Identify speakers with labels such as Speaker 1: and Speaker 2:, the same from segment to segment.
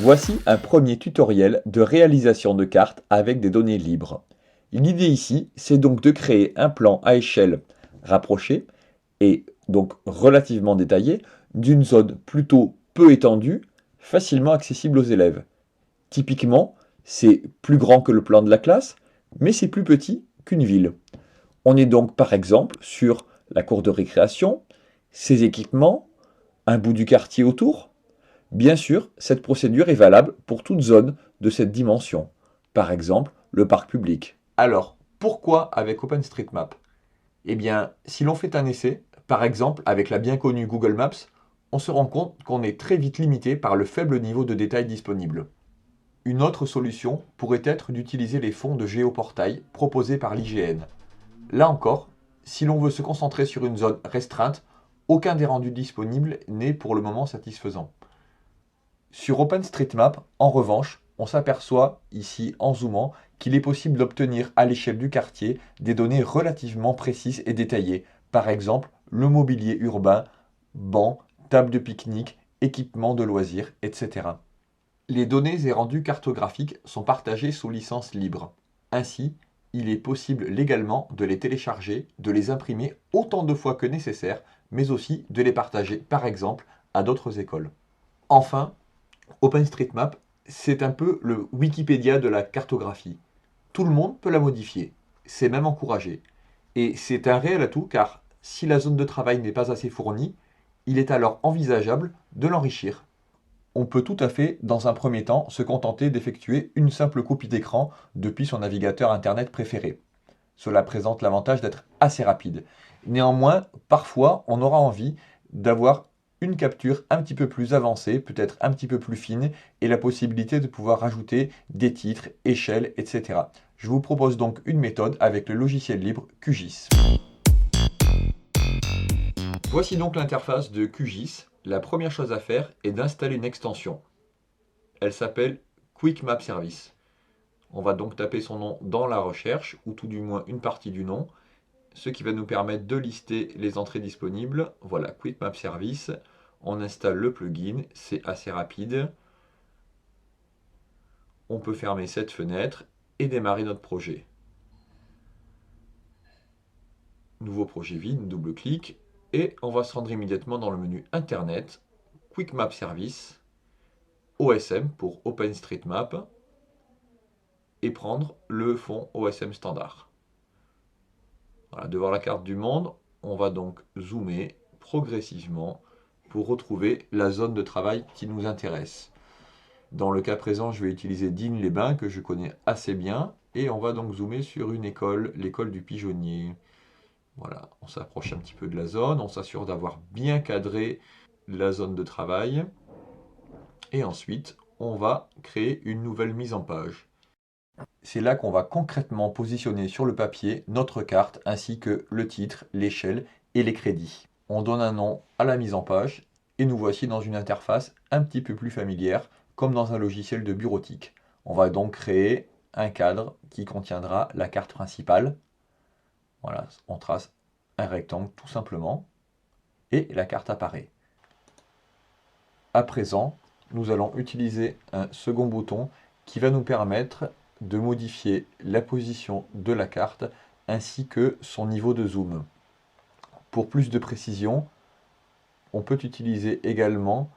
Speaker 1: Voici un premier tutoriel de réalisation de cartes avec des données libres. L'idée ici, c'est donc de créer un plan à échelle rapprochée et donc relativement détaillé d'une zone plutôt peu étendue, facilement accessible aux élèves. Typiquement, c'est plus grand que le plan de la classe, mais c'est plus petit qu'une ville. On est donc par exemple sur la cour de récréation, ses équipements, un bout du quartier autour. Bien sûr, cette procédure est valable pour toute zone de cette dimension, par exemple le parc public. Alors, pourquoi avec OpenStreetMap? Eh bien, si l'on fait un essai, par exemple avec la bien connue Google Maps, on se rend compte qu'on est très vite limité par le faible niveau de détail disponible. Une autre solution pourrait être d'utiliser les fonds de géoportail proposés par l'IGN. Là encore, si l'on veut se concentrer sur une zone restreinte, aucun des rendus disponibles n'est pour le moment satisfaisant. Sur OpenStreetMap, en revanche, on s'aperçoit ici en zoomant qu'il est possible d'obtenir à l'échelle du quartier des données relativement précises et détaillées, par exemple le mobilier urbain, bancs, tables de pique-nique, équipements de loisirs, etc. Les données et rendus cartographiques sont partagés sous licence libre. Ainsi, il est possible légalement de les télécharger, de les imprimer autant de fois que nécessaire, mais aussi de les partager, par exemple, à d'autres écoles. Enfin, OpenStreetMap, c'est un peu le Wikipédia de la cartographie. Tout le monde peut la modifier, c'est même encouragé. Et c'est un réel atout car si la zone de travail n'est pas assez fournie, il est alors envisageable de l'enrichir. On peut tout à fait, dans un premier temps, se contenter d'effectuer une simple copie d'écran depuis son navigateur Internet préféré. Cela présente l'avantage d'être assez rapide. Néanmoins, parfois, on aura envie d'avoir une capture un petit peu plus avancée, peut-être un petit peu plus fine, et la possibilité de pouvoir rajouter des titres, échelles, etc. Je vous propose donc une méthode avec le logiciel libre QGIS. Voici donc l'interface de QGIS. La première chose à faire est d'installer une extension. Elle s'appelle Quick Map Service. On va donc taper son nom dans la recherche, ou tout du moins une partie du nom, ce qui va nous permettre de lister les entrées disponibles. Voilà, Quick Map Service. On installe le plugin, c'est assez rapide. On peut fermer cette fenêtre et démarrer notre projet. Nouveau projet vide, double-clic, et on va se rendre immédiatement dans le menu Internet, Quick Map Service, OSM pour OpenStreetMap, et prendre le fond OSM standard. Voilà, devant la carte du monde, on va donc zoomer progressivement pour retrouver la zone de travail qui nous intéresse. Dans le cas présent, je vais utiliser Digne-les-Bains que je connais assez bien et on va donc zoomer sur une école, l'école du Pigeonnier. Voilà, on s'approche un petit peu de la zone, on s'assure d'avoir bien cadré la zone de travail et ensuite on va créer une nouvelle mise en page. C'est là qu'on va concrètement positionner sur le papier notre carte ainsi que le titre, l'échelle et les crédits. On donne un nom à la mise en page et nous voici dans une interface un petit peu plus familière comme dans un logiciel de bureautique. On va donc créer un cadre qui contiendra la carte principale. Voilà, on trace un rectangle tout simplement et la carte apparaît. À présent, nous allons utiliser un second bouton qui va nous permettre de modifier la position de la carte ainsi que son niveau de zoom. Pour plus de précision, on peut utiliser également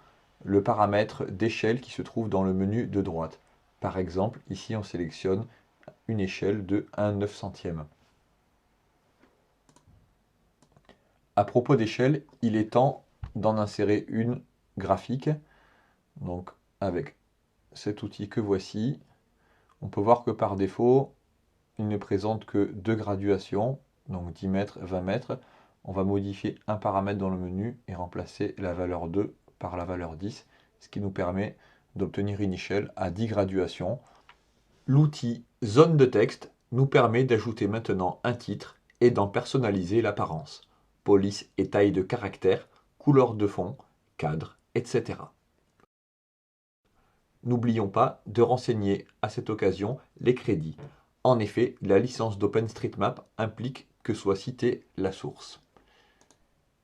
Speaker 1: le paramètre d'échelle qui se trouve dans le menu de droite. Par exemple, ici on sélectionne une échelle de 1/900e. À propos d'échelle, il est temps d'en insérer une graphique. Donc avec cet outil que voici, on peut voir que par défaut, il ne présente que deux graduations, donc 10 mètres, 20 mètres. On va modifier un paramètre dans le menu et remplacer la valeur 2 par la valeur 10, ce qui nous permet d'obtenir une échelle à 10 graduations. L'outil Zone de texte nous permet d'ajouter maintenant un titre et d'en personnaliser l'apparence, police et taille de caractère, couleur de fond, cadre, etc. N'oublions pas de renseigner à cette occasion les crédits. En effet, la licence d'OpenStreetMap implique que soit citée la source.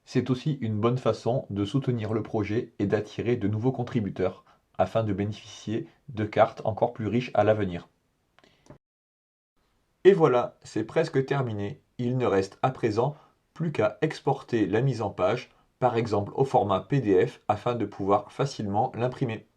Speaker 1: C'est aussi une bonne façon de soutenir le projet et d'attirer de nouveaux contributeurs afin de bénéficier de cartes encore plus riches à l'avenir. Et voilà, c'est presque terminé. Il ne reste à présent plus qu'à exporter la mise en page, par exemple au format PDF, afin de pouvoir facilement l'imprimer.